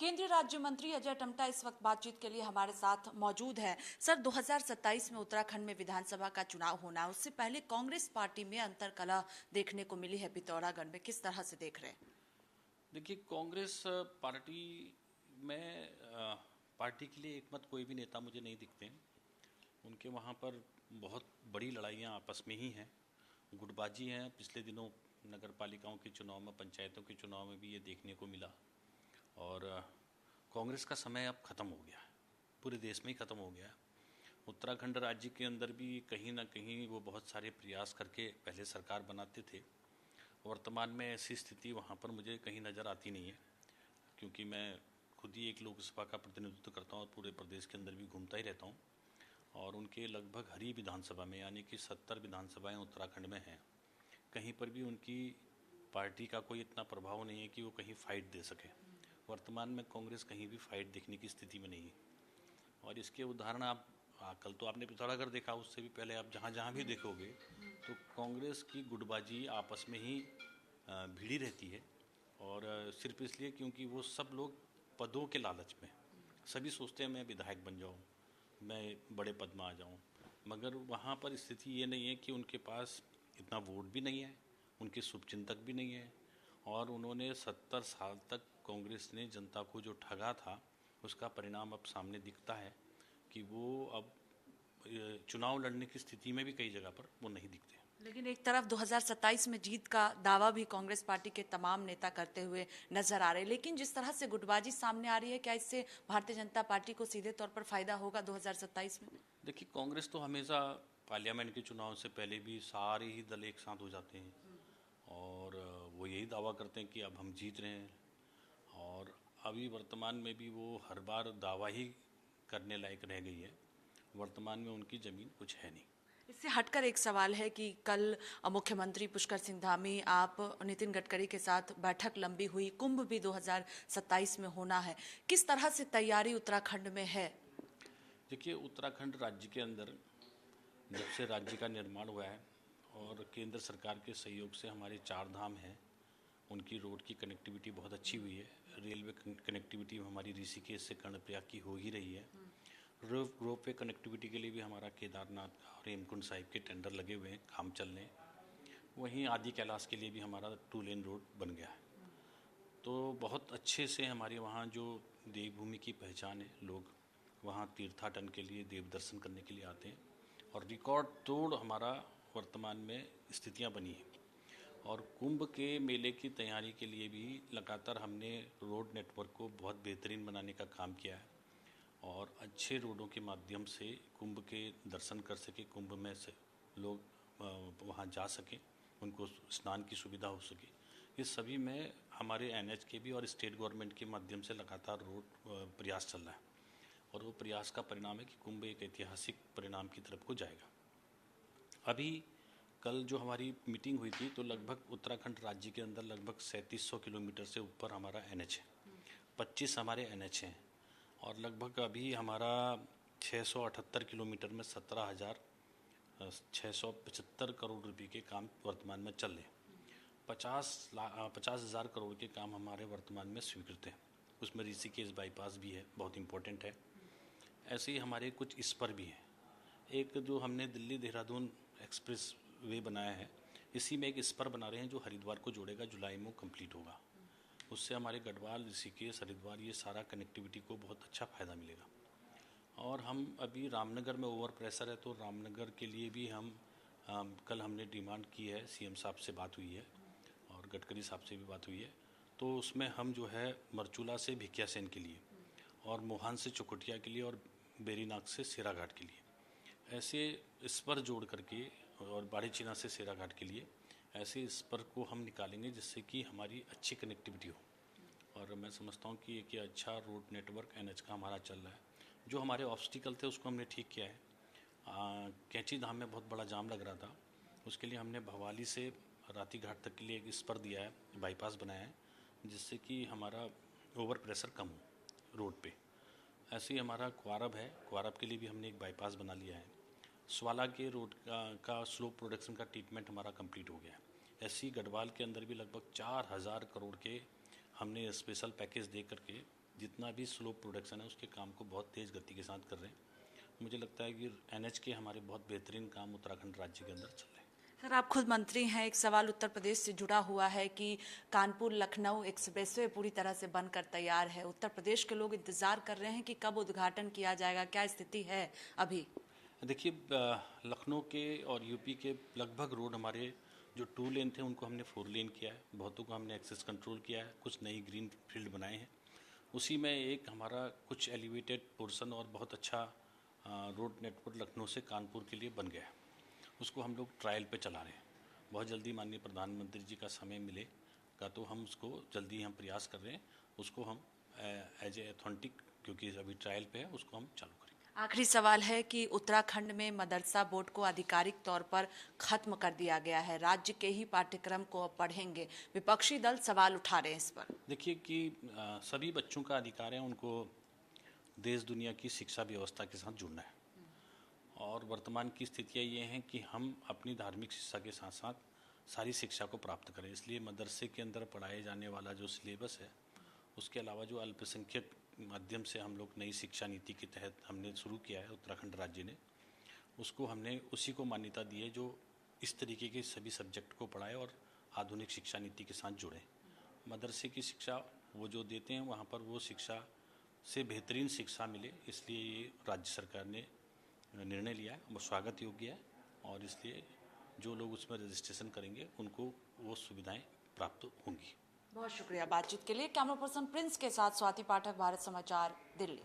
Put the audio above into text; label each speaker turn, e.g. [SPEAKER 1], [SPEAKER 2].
[SPEAKER 1] केंद्रीय राज्य मंत्री अजय टम्टा इस वक्त बातचीत के लिए हमारे साथ मौजूद है। सर, 2027 में उत्तराखंड में विधानसभा का चुनाव होना है, उससे पहले कांग्रेस पार्टी में अंतर्कलह देखने को मिली है पिथौरागढ़ में, किस तरह से देख रहे हैं?
[SPEAKER 2] देखिए, कांग्रेस पार्टी में पार्टी के लिए एकमत कोई भी नेता मुझे नहीं दिखते हैं। उनके वहाँ पर बहुत बड़ी लड़ाइयाँ आपस में ही हैं, गुटबाजी हैं। पिछले दिनों नगर पालिकाओं के चुनाव में, पंचायतों के चुनाव में भी ये देखने को मिला। और कांग्रेस का समय अब ख़त्म हो गया है, पूरे देश में ही ख़त्म हो गया है। उत्तराखंड राज्य के अंदर भी कहीं ना कहीं वो बहुत सारे प्रयास करके पहले सरकार बनाते थे। वर्तमान में ऐसी स्थिति वहाँ पर मुझे कहीं नज़र आती नहीं है, क्योंकि मैं खुद ही एक लोकसभा का प्रतिनिधित्व करता हूँ और पूरे प्रदेश के अंदर भी घूमता ही रहता हूँ। और उनके लगभग हर ही विधानसभा में, यानी कि 70 विधानसभाएँ उत्तराखंड में हैं, कहीं पर भी उनकी पार्टी का कोई इतना प्रभाव नहीं है कि वो कहीं फाइट दे सके। वर्तमान में कांग्रेस कहीं भी फाइट देखने की स्थिति में नहीं है। और इसके उदाहरण आप कल तो आपने पिथौरागढ़ देखा, उससे भी पहले आप जहाँ जहाँ भी देखोगे तो कांग्रेस की गुटबाजी आपस में ही भिड़ी रहती है। और सिर्फ इसलिए क्योंकि वो सब लोग पदों के लालच में, सभी सोचते हैं मैं विधायक बन जाऊँ, मैं बड़े पद में आ जाऊँ, मगर वहाँ पर स्थिति ये नहीं है कि उनके पास इतना वोट भी नहीं है, उनके शुभचिंतक भी नहीं है। और उन्होंने 70 साल तक कांग्रेस ने जनता को जो ठगा था, उसका परिणाम अब सामने दिखता है कि वो अब चुनाव लड़ने की स्थिति में भी कई जगह पर वो नहीं दिखते।
[SPEAKER 1] लेकिन एक तरफ 2027 में जीत का दावा भी कांग्रेस पार्टी के तमाम नेता करते हुए नजर आ रहे हैं, लेकिन जिस तरह से गुटबाजी सामने आ रही है, क्या इससे भारतीय जनता पार्टी को सीधे तौर पर फायदा होगा 2027 में?
[SPEAKER 2] देखिए, कांग्रेस तो हमेशा पार्लियामेंट के चुनाव से पहले भी सारे ही दल एक साथ हो जाते हैं और वो यही दावा करते हैं कि अब हम जीत रहे हैं। और अभी वर्तमान में भी वो हर बार दावा ही करने लायक रह गई है। वर्तमान में उनकी ज़मीन कुछ है नहीं।
[SPEAKER 1] इससे हटकर एक सवाल है कि कल मुख्यमंत्री पुष्कर सिंह धामी, आप, नितिन गडकरी के साथ बैठक लंबी हुई, कुंभ भी 2027 में होना है, किस तरह से तैयारी उत्तराखंड में है?
[SPEAKER 2] देखिए, उत्तराखंड राज्य के अंदर जब से राज्य का निर्माण हुआ है और केंद्र सरकार के सहयोग से हमारे 4 धाम हैं, उनकी रोड की कनेक्टिविटी बहुत अच्छी हुई है। रेलवे कनेक्टिविटी हमारी ऋषिकेश से कर्णप्रयाग की हो ही रही है। रोपवे कनेक्टिविटी के लिए भी हमारा केदारनाथ और हेमकुंड साहिब के टेंडर लगे हुए हैं, काम चल रहे हैं। वहीं आदि कैलाश के लिए भी हमारा 2 लेन रोड बन गया है। तो बहुत अच्छे से हमारे वहाँ जो देवभूमि की पहचान है, लोग वहाँ तीर्थाटन के लिए, देव दर्शन करने के लिए आते हैं और रिकॉर्ड तोड़ हमारा वर्तमान में स्थितियाँ बनी हैं। और कुंभ के मेले की तैयारी के लिए भी लगातार हमने रोड नेटवर्क को बहुत बेहतरीन बनाने का काम किया है और अच्छे रोडों के माध्यम से कुंभ के दर्शन कर सके, कुंभ में से लोग वहाँ जा सकें, उनको स्नान की सुविधा हो सके। इस सभी में हमारे NH के भी और स्टेट गवर्नमेंट के माध्यम से लगातार रोड प्रयास चल रहा है और वो प्रयास का परिणाम है कि कुंभ एक ऐतिहासिक परिणाम की तरफ को जाएगा। अभी कल जो हमारी मीटिंग हुई थी, तो लगभग उत्तराखंड राज्य के अंदर लगभग 3700 किलोमीटर से ऊपर हमारा NH है, 25 हमारे NH हैं और लगभग अभी हमारा 678 किलोमीटर में 17,675 करोड़ रुपए के काम वर्तमान में चल रहे हैं। 50,000 करोड़ के काम हमारे वर्तमान में स्वीकृत हैं, उसमें ऋषिकेश बाईपास भी है, बहुत इम्पोर्टेंट है। ऐसे ही हमारे कुछ स्पर भी हैं। एक जो हमने दिल्ली देहरादून एक्सप्रेस वे बनाया है, इसी में एक स्पर बना रहे हैं जो हरिद्वार को जोड़ेगा, जुलाई में कंप्लीट होगा। उससे हमारे गढ़वाल, ऋषिकेश, हरिद्वार, ये सारा कनेक्टिविटी को बहुत अच्छा फ़ायदा मिलेगा। और हम अभी रामनगर में ओवर प्रेशर है, तो रामनगर के लिए भी हम कल हमने डिमांड की है, CM साहब से बात हुई है और गडकरी साहब से भी बात हुई है। तो उसमें हम जो है मरचूला से भिकियासैन के लिए और मोहान से चुकुटिया के लिए और बेरीनाग से सेराघाट के लिए ऐसे स्पर जोड़ करके, और बाड़ीचीना से सेराघाट के लिए ऐसे स्पर को हम निकालेंगे जिससे कि हमारी अच्छी कनेक्टिविटी हो। और मैं समझता हूँ कि एक अच्छा रोड नेटवर्क NH का हमारा चल रहा है। जो हमारे ऑब्स्टिकल थे उसको हमने ठीक किया है। कैंची धाम में बहुत बड़ा जाम लग रहा था, उसके लिए हमने भवाली से राती घाट तक के लिए एक स्पर दिया है, बाईपास बनाया है, जिससे कि हमारा ओवर प्रेशर कम हो रोड पे। ऐसे ही हमारा क्वारब है, क्वारब के लिए भी हमने एक बाईपास बना लिया है। स्वाला के रोड का स्लो प्रोडक्शन का ट्रीटमेंट हमारा कंप्लीट हो गया है। ऐसी गढ़वाल के अंदर भी लगभग 4,000 करोड़ के हमने स्पेशल पैकेज दे करके जितना भी स्लो प्रोडक्शन है उसके काम को बहुत तेज़ गति के साथ कर रहे हैं। मुझे लगता है कि NH के हमारे बहुत बेहतरीन काम उत्तराखंड राज्य के अंदर चल रहे हैं।
[SPEAKER 1] सर, आप खुद मंत्री हैं, एक सवाल उत्तर प्रदेश से जुड़ा हुआ है कि कानपुर लखनऊ एक्सप्रेसवे पूरी तरह से बनकर तैयार है। उत्तर प्रदेश के लोग इंतजार कर रहे हैं कि कब उद्घाटन किया जाएगा, क्या स्थिति है अभी?
[SPEAKER 2] देखिए, लखनऊ के और यूपी के लगभग रोड हमारे जो 2 लेन थे उनको हमने 4 लेन किया है, बहुतों को हमने एक्सेस कंट्रोल किया है, कुछ नई ग्रीन फील्ड बनाए हैं। उसी में एक हमारा कुछ एलिवेटेड पोर्शन और बहुत अच्छा रोड नेटवर्क लखनऊ से कानपुर के लिए बन गया है। उसको हम लोग ट्रायल पे चला रहे हैं। बहुत जल्दी माननीय प्रधानमंत्री जी का समय मिलेगा तो हम उसको जल्दी हम प्रयास कर रहे हैं, उसको हम एज ए ऑथेंटिक, क्योंकि अभी ट्रायल पे है, उसको हम चालू करेंगे।
[SPEAKER 1] आखिरी सवाल है कि उत्तराखंड में मदरसा बोर्ड को आधिकारिक तौर पर खत्म कर दिया गया है, राज्य के ही पाठ्यक्रम को अब पढ़ेंगे, विपक्षी दल सवाल उठा रहे हैं इस पर।
[SPEAKER 2] देखिए कि सभी बच्चों का अधिकार है, उनको देश दुनिया की शिक्षा व्यवस्था के साथ जुड़ना है, और वर्तमान की स्थितियाँ ये हैं कि हम अपनी धार्मिक शिक्षा के साथ साथ सारी शिक्षा को प्राप्त करें। इसलिए मदरसे के अंदर पढ़ाए जाने वाला जो सिलेबस है, उसके अलावा जो अल्पसंख्यक माध्यम से हम लोग नई शिक्षा नीति के तहत हमने शुरू किया है उत्तराखंड राज्य ने, उसको हमने उसी को मान्यता दी है जो इस तरीके के सभी सब्जेक्ट को पढ़ाए और आधुनिक शिक्षा नीति के साथ जुड़े। मदरसे की शिक्षा वो जो देते हैं वहाँ पर वो शिक्षा से बेहतरीन शिक्षा मिले, इसलिए ये राज्य सरकार ने निर्णय लिया है, वो स्वागत योग्य है, और इसलिए जो लोग उसमें रजिस्ट्रेशन करेंगे उनको वो सुविधाएं प्राप्त होंगी।
[SPEAKER 1] बहुत शुक्रिया बातचीत के लिए। कैमरा पर्सन प्रिंस के साथ स्वाति पाठक, भारत समाचार, दिल्ली।